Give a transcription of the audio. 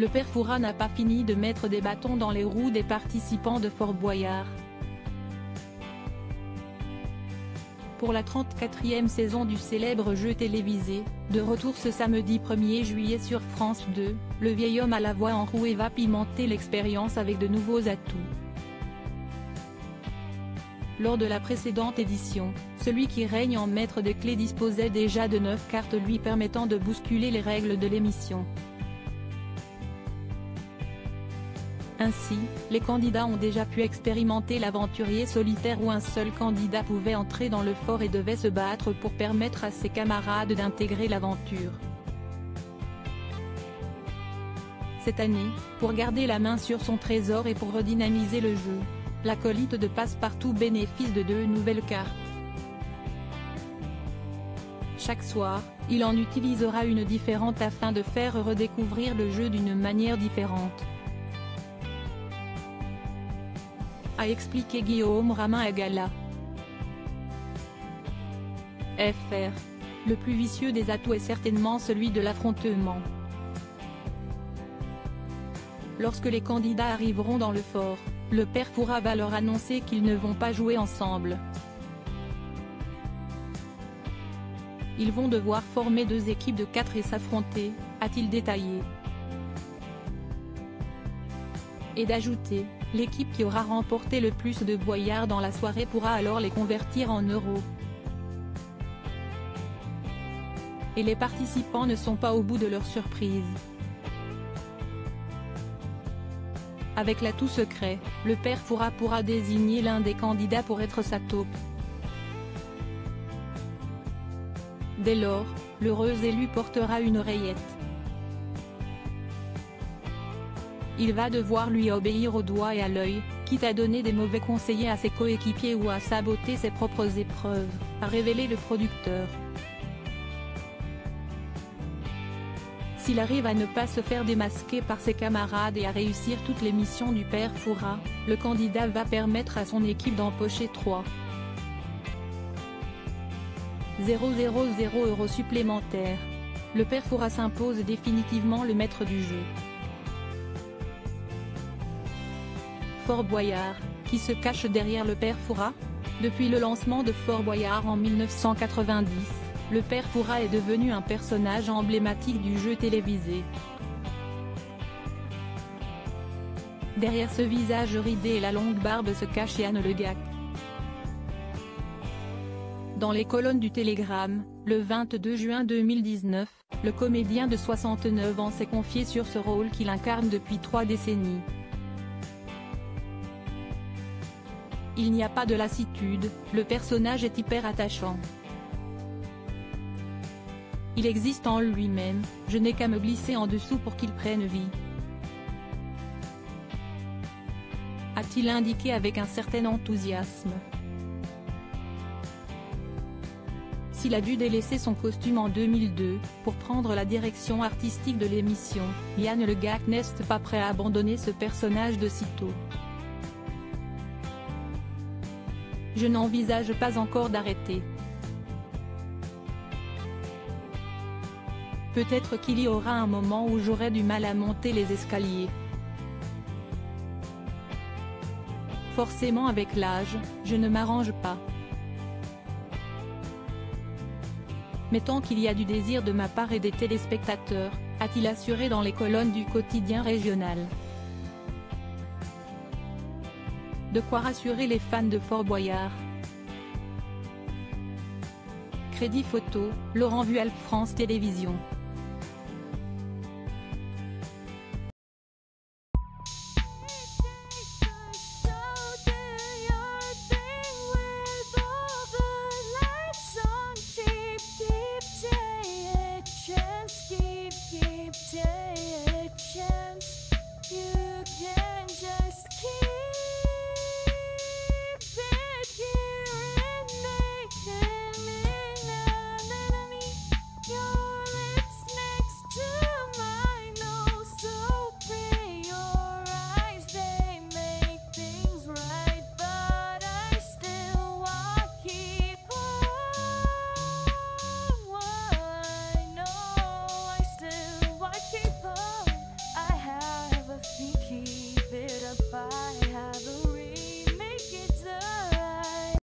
le père Fouras n'a pas fini de mettre des bâtons dans les roues des participants de Fort Boyard. Pour la 34e saison du célèbre jeu télévisé, de retour ce samedi 1er juillet sur France 2, le vieil homme à la voix enrouée va pimenter l'expérience avec de nouveaux atouts. Lors de la précédente édition, celui qui règne en maître des clés disposait déjà de 9 cartes lui permettant de bousculer les règles de l'émission. Ainsi, les candidats ont déjà pu expérimenter l'aventurier solitaire où un seul candidat pouvait entrer dans le fort et devait se battre pour permettre à ses camarades d'intégrer l'aventure. Cette année, pour garder la main sur son trésor et pour redynamiser le jeu, l'acolyte de Passepartout bénéficie de 2 nouvelles cartes. Chaque soir, il en utilisera une différente afin de faire redécouvrir le jeu d'une manière différente. A expliqué Guillaume Ramin à Gala. FR. Le plus vicieux des atouts est certainement celui de l'affrontement. Lorsque les candidats arriveront dans le fort, le père Fouras va leur annoncer qu'ils ne vont pas jouer ensemble. Ils vont devoir former 2 équipes de 4 et s'affronter, a-t-il détaillé. Et d'ajouter, l'équipe qui aura remporté le plus de boyards dans la soirée pourra alors les convertir en euros. Et les participants ne sont pas au bout de leur surprise. Avec l'atout secret, le père Fouras pourra désigner l'un des candidats pour être sa taupe. Dès lors, l'heureux élu portera une oreillette. Il va devoir lui obéir au doigt et à l'œil, quitte à donner des mauvais conseillers à ses coéquipiers ou à saboter ses propres épreuves, a révélé le producteur. S'il arrive à ne pas se faire démasquer par ses camarades et à réussir toutes les missions du père Fouras, le candidat va permettre à son équipe d'empocher 3,000 € supplémentaires. Le père Fouras s'impose définitivement le maître du jeu. Fort Boyard, qui se cache derrière le père Fouras? Depuis le lancement de Fort Boyard en 1990, le père Fouras est devenu un personnage emblématique du jeu télévisé. Derrière ce visage ridé et la longue barbe se cache Yann Le Gac. Dans les colonnes du Télégramme, le 22 juin 2019, le comédien de 69 ans s'est confié sur ce rôle qu'il incarne depuis 3 décennies. Il n'y a pas de lassitude, le personnage est hyper attachant. Il existe en lui-même, je n'ai qu'à me glisser en dessous pour qu'il prenne vie. A-t-il indiqué avec un certain enthousiasme. S'il a dû délaisser son costume en 2002, pour prendre la direction artistique de l'émission, Yann Le Gac n'est pas prêt à abandonner ce personnage de sitôt. Je n'envisage pas encore d'arrêter. Peut-être qu'il y aura un moment où j'aurai du mal à monter les escaliers. Forcément avec l'âge, je ne m'arrange pas. Mais tant qu'il y a du désir de ma part et des téléspectateurs, a-t-il assuré dans les colonnes du quotidien régional. De quoi rassurer les fans de Fort Boyard. Crédit photo, Laurent Vual, France Télévisions.